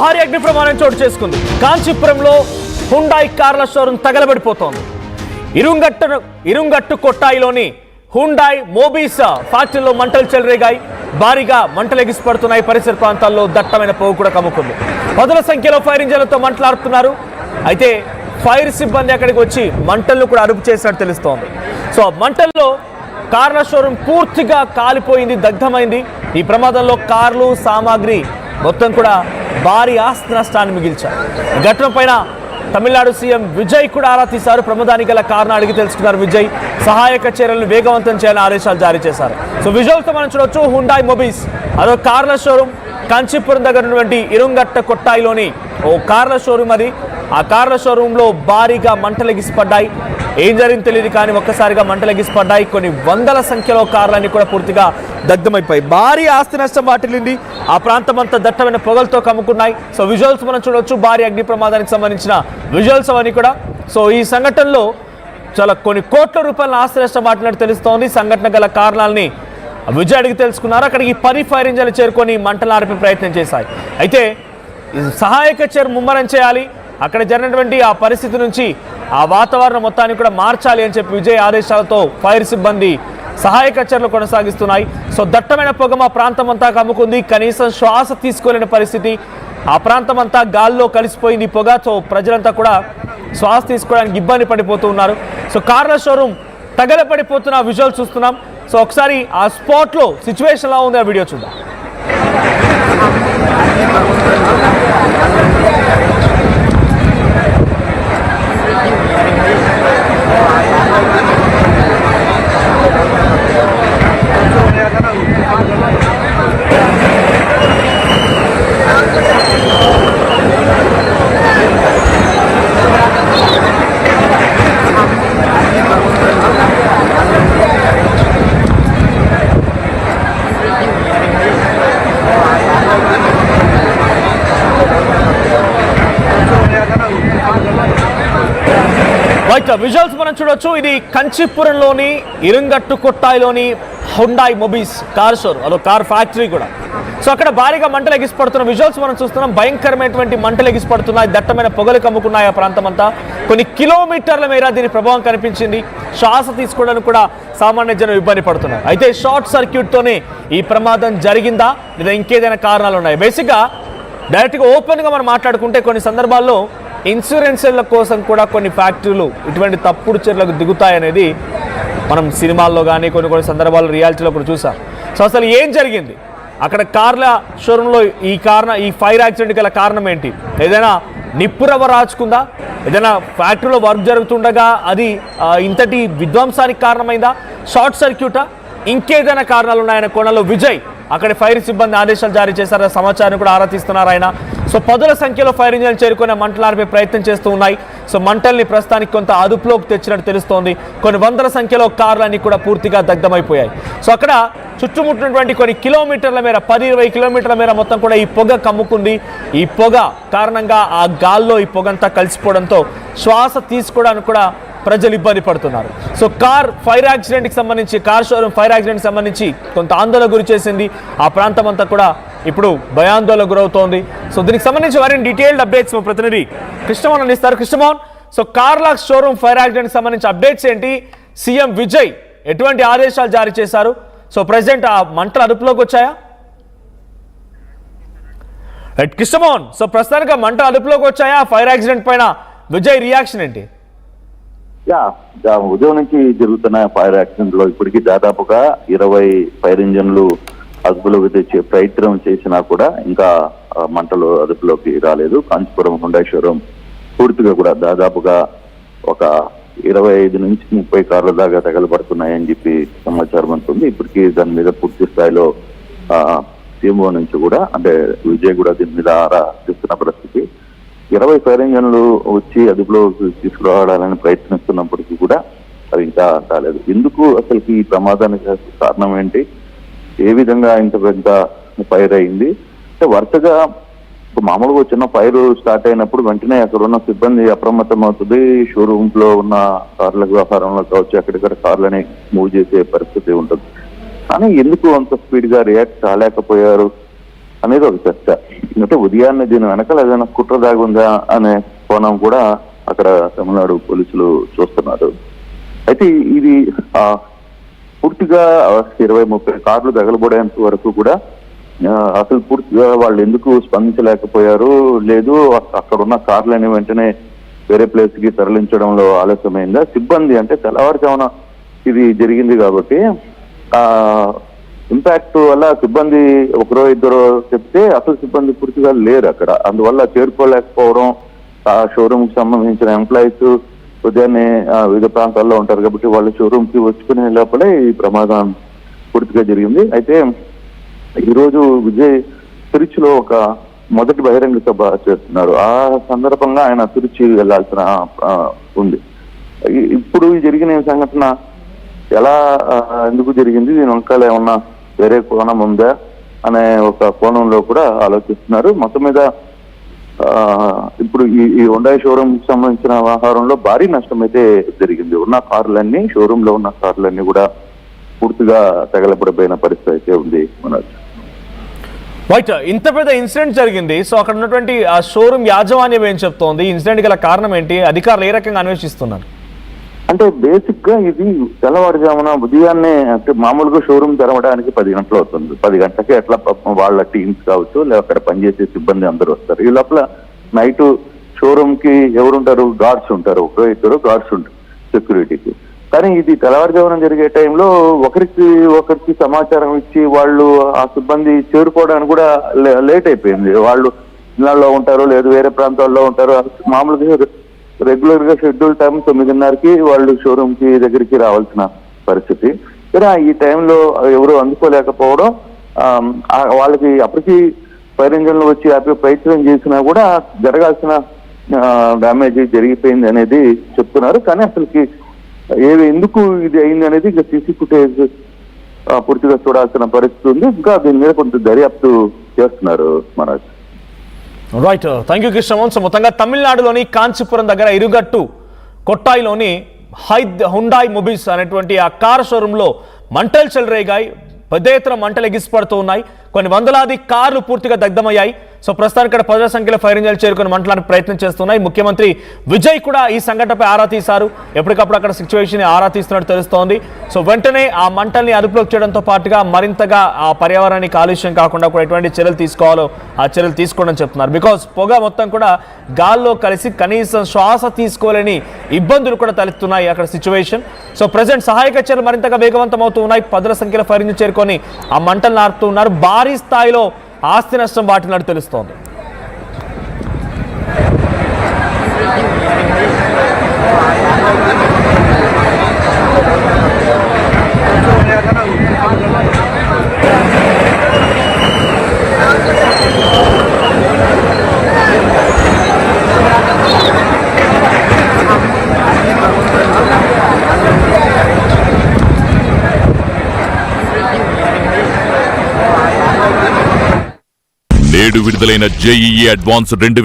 భారీ అగ్ని ప్రమాదం చోటు చేసుకుంది. కాంచీపురంలో హుండాయ్ కార్ల షోరూం తగలబడిపోతోంది. ఇరుంగట్టు కొట్టాయిలోని హుండాయ్ మోబీస్ ఫ్యాక్టరీలో మంటలు చెలరేగాయి. భారీగా మంటలు ఎగిసిపడుతున్నాయి. పరిసర ప్రాంతాల్లో దట్టమైన పొగ కూడా కమ్ముకుంది. పదుల సంఖ్యలో ఫైర్ ఇంజన్లతో మంటలాడుతున్నారు. అయితే ఫైర్ సిబ్బంది అక్కడికి వచ్చి మంటలను కూడా అదుపు చేసినట్టు తెలుస్తోంది. సో మంటల్లో కార్ల షోరూం పూర్తిగా కాలిపోయింది, దగ్ధమైంది. ఈ ప్రమాదంలో కార్లు, సామాగ్రి మొత్తం కూడా భారీ ఆస్తి నష్టాన్ని మిగిల్చారు. ఈ ఘటన పైన తమిళనాడు సీఎం విజయ్ కూడా ఆరా తీశారు. ప్రమాదానికి గల కారణం అడిగి తెలుసుకున్నారు విజయ్. సహాయక చర్యలను వేగవంతం చేయాలని ఆదేశాలు జారీ చేశారు. సో విజువల్తో మనం చూడొచ్చు. హుండాయ్ మొబీస్ అదో కార్ల షోరూం కాంచీపురం దగ్గర ఉన్నటువంటి ఇరుంగట్ట కొట్టాయిలోని ఓ కార్ల షోరూం అది. ఆ కార్ల షోరూంలో భారీగా మంటలు ఎగిసిపడ్డాయి. ఏం జరిగింది తెలియదు కానీ ఒక్కసారిగా మంటలు ఎగిసిపడ్డాయి. కొన్ని వందల సంఖ్యలో కార్లన్నీ కూడా పూర్తిగా దగ్ధమైపోయి భారీ ఆస్తి నష్టం వాటిల్లింది. ఆ ప్రాంతం అంతా దట్టమైన పొగలతో కమ్ముకున్నాయి. సో విజువల్స్ మనం చూడొచ్చు. భారీ అగ్ని ప్రమాదానికి సంబంధించిన విజువల్స్ అవన్నీ కూడా. సో ఈ సంఘటనలో చాలా కొన్ని కోట్ల రూపాయల ఆస్తి నష్టం వాటినట్టు తెలుస్తోంది. సంఘటన గల కారణాలని విజయ్ అడిగి తెలుసుకున్నారు. అక్కడికి 10 ఫైర్ ఇంజన్లు చేరుకొని మంటలు ఆర్పే ప్రయత్నం చేశాయి. అయితే సహాయక చర్య ముమ్మరం చేయాలి. అక్కడ జరిగినటువంటి ఆ పరిస్థితి నుంచి ఆ వాతావరణం మొత్తాన్ని కూడా మార్చాలి అని చెప్పి విజయ్ ఆదేశాలతో ఫైర్ సిబ్బంది సహాయక చర్యలు కొనసాగిస్తున్నాయి. సో దట్టమైన పొగ మా ప్రాంతం అంతా కమ్ముకుంది. కనీసం శ్వాస తీసుకోలేని పరిస్థితి. ఆ ప్రాంతం అంతా గాల్లో కలిసిపోయింది పొగ. సో ప్రజలంతా కూడా శ్వాస తీసుకోవడానికి ఇబ్బంది పడిపోతూ ఉన్నారు. సో కార్ల షోరూం తగలపడిపోతున్న విజువల్ చూస్తున్నాం. సో ఒకసారి ఆ స్పాట్లో సిచ్యువేషన్ ఎలా ఉంది ఆ వీడియో చూద్దాం. విజువల్స్ మనం చూడొచ్చు. ఇది కంచీపురంలోని ఇరుంగట్టు కొట్టాయిలోని హుండాయ్ మొబీస్ కార్ షోరూం, అదో కార్ ఫ్యాక్టరీ కూడా. సో అక్కడ భారీగా మంటలు ఎగిసిపడుతున్న విజువల్స్ మనం చూస్తున్నాం. భయంకరమైనటువంటి మంటలు ఎగిసిపడుతున్నాయి. దట్టమైన పొగలు కమ్ముకున్నాయి ఆ ప్రాంతం అంతా. కొన్ని కిలోమీటర్ల మేర దీని ప్రభావం కనిపించింది. శ్వాస తీసుకోవడానికి కూడా సామాన్య జనం ఇబ్బంది పడుతున్నారు. అయితే షార్ట్ సర్క్యూట్తోనే ఈ ప్రమాదం జరిగిందా లేదా ఇంకేదైనా కారణాలు ఉన్నాయి? బేసిక్గా డైరెక్ట్గా ఓపెన్గా మనం మాట్లాడుకుంటే కొన్ని సందర్భాల్లో ఇన్సూరెన్స్ల కోసం కూడా కొన్ని ఫ్యాక్టరీలు ఇటువంటి తప్పుడు చర్యలకు దిగుతాయనేది మనం సినిమాల్లో కానీ కొన్ని సందర్భాల్లో రియాలిటీలో కూడా చూసాం. సో అసలు ఏం జరిగింది అక్కడ కార్ల షోరూంలో? ఈ ఫైర్ యాక్సిడెంట్ గల కారణం ఏంటి? ఏదైనా నిప్పురవ రాచుకుందా? ఏదైనా ఫ్యాక్టరీలో వర్క్ జరుగుతుండగా అది ఇంతటి విధ్వంసానికి కారణమైందా? షార్ట్ సర్క్యూటా? ఇంకేదైనా కారణాలు ఉన్నాయనే కోణంలో విజయ్ అక్కడ ఫైర్ సిబ్బంది ఆదేశాలు జారీ చేశారు. సమాచారం కూడా ఆరా తీస్తున్నారు ఆయన. సో పదుల సంఖ్యలో ఫైర్ ఇంజన్లు చేరుకునే మంటలు ఆర్పే ప్రయత్నం చేస్తూ ఉన్నాయి. సో మంటల్ని ప్రస్తుతానికి కొంత అదుపులోకి తెచ్చినట్టు తెలుస్తోంది. కొన్ని వందల సంఖ్యలో కార్లన్నీ కూడా పూర్తిగా దగ్ధమైపోయాయి. సో అక్కడ చుట్టుముట్టినటువంటి కొన్ని కిలోమీటర్ల మేర 10-20 కిలోమీటర్ల మేర మొత్తం కూడా ఈ పొగ కమ్ముకుంది. ఈ పొగ కారణంగా ఆ గాల్లో ఈ పొగంతా కలిసిపోవడంతో శ్వాస తీసుకోవడానికి కూడా ప్రజలు ఇబ్బంది పడుతున్నారు. సో కార్ షోరూం ఫైర్ యాక్సిడెంట్కి సంబంధించి కొంత ఆందోళన గురి చేసింది. ఆ ప్రాంతం అంతా కూడా ఇప్పుడు భయాందోళన గురవుతోంది. సో దీనికి సంబంధించి వారిని డీటెయిల్డ్ అప్డేట్స్ మా ప్రతినిధి కృష్ణమోహన్ అందిస్తారు. కృష్ణమోహన్, సో కార్ల షోరూం ఫైర్ యాక్సిడెంట్కి సంబంధించి అప్డేట్స్ ఏంటి? సీఎం విజయ్ ఎటువంటి ఆదేశాలు జారీ చేశారు? సో ప్రెసిడెంట్ ఆ మంటలు అదుపులోకి వచ్చాయా? రైట్ కృష్ణమోహన్, సో ప్రస్తుతానికి మంటలు అదుపులోకి వచ్చాయా? ఫైర్ యాక్సిడెంట్ పైన విజయ్ రియాక్షన్ ఏంటి? ఉదయం నుంచి జరుగుతున్న ఫైర్ యాక్సిడెంట్ లో ఇప్పటికీ దాదాపుగా 20 ఫైర్ ఇంజన్లు అదుపులోకి తెచ్చే ప్రయత్నం చేసినా కూడా ఇంకా మంటలు అదుపులోకి రాలేదు. కాంచీపురం హుండాయ్ షోరూం పూర్తిగా కూడా దాదాపుగా ఒక 25 నుంచి 30 కార్ల దాకా తగలబడుతున్నాయని చెప్పి సమాచారం ఉంటుంది. ఇప్పటికీ దాని మీద పూర్తి స్థాయిలో సీఎంఓ నుంచి కూడా అంటే విజయ్ కూడా దీని మీద ఆరా తీస్తున్న పరిస్థితి. 20 ఫైర్ ఇంజన్లు వచ్చి అదుపులో తీసుకురావడాలని ప్రయత్నిస్తున్నప్పటికీ కూడా అది ఇంకా కాలేదు. ఎందుకు అసలుకి ఈ ప్రమాదానికి కారణం ఏంటి? ఏ విధంగా ఇంత పెద్ద ఫైర్ అయింది అంటే వరుసగా మామూలుగా చిన్న ఫైర్ స్టార్ట్ అయినప్పుడు వెంటనే అక్కడ ఉన్న సిబ్బంది అప్రమత్తం అవుతుంది. షోరూమ్ లో ఉన్న కార్ల వ్యవహారంలో కావచ్చు ఎక్కడిక్కడ కార్లని మూవ్ చేసే పరిస్థితి ఉంటుంది. కానీ ఎందుకు అంత స్పీడ్ గా రియాక్ట్ కాలేకపోయారు అనేది ఒక చర్చ. అంటే ఉదయాన్నే దీని వెనకాల ఏదైనా కుట్ర దాగుందా అనే కోణం కూడా అక్కడ తమిళనాడు పోలీసులు చూస్తున్నారు. అయితే ఇది పూర్తిగా 20-30 కార్లు తగలబడేంత వరకు కూడా అసలు పూర్తిగా వాళ్ళు ఎందుకు స్పందించలేకపోయారు, లేదు అక్కడ ఉన్న కార్లని వెంటనే వేరే ప్లేస్ కి తరలించడంలో ఆలస్యమైందా, సిబ్బంది అంటే తెల్లవారుజామున ఇది జరిగింది కాబట్టి ఇంపాక్ట్ వల్ల సిబ్బంది ఒకరో ఇద్దరో చెప్తే అసలు సిబ్బంది పూర్తిగా లేరు అక్కడ, అందువల్ల చేరుకోలేకపోవడం, ఆ షోరూమ్ కి సంబంధించిన ఎంప్లాయీస్ ఉదయాన్నే వివిధ ప్రాంతాల్లో ఉంటారు కాబట్టి వాళ్ళు షోరూమ్ కి వచ్చుకునే లోపలే ఈ ప్రమాదం పూర్తిగా జరిగింది. అయితే ఈరోజు విజయ్ తిరుచిలో ఒక మొదటి బహిరంగ సభ చేస్తున్నారు. ఆ సందర్భంగా ఆయన తిరుచి వెళ్లాల్సిన ఉంది. ఇప్పుడు జరిగిన సంఘటన ఎలా ఎందుకు జరిగింది, దీని వెనకాల ఏమన్నా వేరే కోణం ఉందా అనే ఒక కోణంలో కూడా ఆలోచిస్తున్నారు. మొత్తం మీద ఇప్పుడు ఈ హుండాయ్ షోరూమ్ కి సంబంధించిన వ్యవహారంలో భారీ నష్టం అయితే జరిగింది. ఉన్న కార్లన్నీ, షోరూమ్ లో ఉన్న కార్లన్నీ కూడా పూర్తిగా తగలబడిపోయిన పరిస్థితి అయితే ఉంది. మనోజ్, రైట్, ఇంత పెద్ద ఇన్సిడెంట్ జరిగింది. సో అక్కడ ఉన్నటువంటి ఆ షోరూమ్ యాజమాన్యం ఏం చెప్తోంది, ఇన్సిడెంట్ గల కారణం ఏంటి, అధికారులు ఏ రకంగా అన్వేషిస్తున్నారు? అంటే బేసిక్ గా ఇది తెల్లవారుజామున ఉదయాన్నే, అంటే మామూలుగా షోరూమ్ తెరవడానికి 10 గంటలు అవుతుంది. 10 గంటలకి ఎట్లా వాళ్ళ టీమ్స్ కావచ్చు, లేదా అక్కడ పనిచేసే సిబ్బంది అందరూ వస్తారు. ఈ లోపల నైట్ షోరూమ్ కి ఎవరుంటారు, గార్డ్స్ ఉంటారు, ఒకరో ఇద్దరు గార్డ్స్ ఉంటారు సెక్యూరిటీకి. కానీ ఇది తెల్లవారుజామున జరిగే టైంలో ఒకరికి సమాచారం ఇచ్చి వాళ్ళు ఆ సిబ్బంది చేరుకోవడానికి కూడా లేట్ అయిపోయింది. వాళ్ళు ఇళ్లలో ఉంటారు, లేదు వేరే ప్రాంతాల్లో ఉంటారు. మామూలుగా రెగ్యులర్ గా షెడ్యూల్ టైం 9:30కి వాళ్ళు షోరూమ్ కి దగ్గరికి రావాల్సిన పరిస్థితి. కానీ ఈ టైంలో ఎవరు అందుకోలేకపోవడం, వాళ్ళకి అప్పటికి ఫైర్ ఇంజన్లు వచ్చి ఆపే ప్రయత్నం చేసినా కూడా జరగాల్సిన డ్యామేజ్ జరిగిపోయింది అనేది చెప్తున్నారు. కానీ అసలుకి ఎందుకు ఇది అయింది అనేది ఇంకా సీసీ ఫుటేజ్ పూర్తిగా చూడాల్సిన పరిస్థితి ఉంది. ఇంకా దీని మీద కొంత దర్యాప్తు చేస్తున్నారు Manoj. Right, thank you Krishnamohan. So మొత్తంగా తమిళనాడులోని కాంచీపురం దగ్గర ఇరుగట్టు కొట్టాయిలోని హుండాయ్ మొబీస్ అనేటువంటి ఆ కార్ షోరూంలో మంటలు చెలరేగాయి. పెద్ద ఎత్తున మంటలు ఎగిసిపడుతూ ఉన్నాయి. కొన్ని వందలాది కార్లు పూర్తిగా దగ్ధమయ్యాయి. సో ప్రస్తుతానికి ఇక్కడ 10 సంఖ్యలో ఫైర్ ఇంజన్లు చేరుకుని మంటలానికి ప్రయత్నం చేస్తున్నాయి. ముఖ్యమంత్రి విజయ్ కూడా ఈ సంఘటనపై ఆరా తీశారు. ఎప్పటికప్పుడు అక్కడ సిచ్యువేషన్ ఆరా తీస్తున్నట్టు తెలుస్తోంది. సో వెంటనే ఆ మంటల్ని అదుపులోకి చేయడంతో పాటుగా మరింతగా ఆ పర్యావరణానికి కాలుష్యం కాకుండా కూడా ఎటువంటి చర్యలు తీసుకోవాలో ఆ చర్యలు తీసుకోవడం చెప్తున్నారు. బికాజ్ పొగ మొత్తం కూడా గాల్లో కలిసి కనీసం శ్వాస తీసుకోలేని ఇబ్బందులు కూడా తలెత్తున్నాయి అక్కడ సిచ్యువేషన్. సో ప్రజెంట్ సహాయక చర్యలు మరింతగా వేగవంతం అవుతూ ఉన్నాయి. 10 సంఖ్యలో ఫైర్ ఇంజన్ చేరుకొని ఆ మంటలు నార్పుతూ ఉన్నారు. భారీ స్థాయిలో ఆస్తి నష్టం వాటినట్టు తెలుస్తోంది. నేడు విడుదలైన JEE అడ్వాన్స్ 2000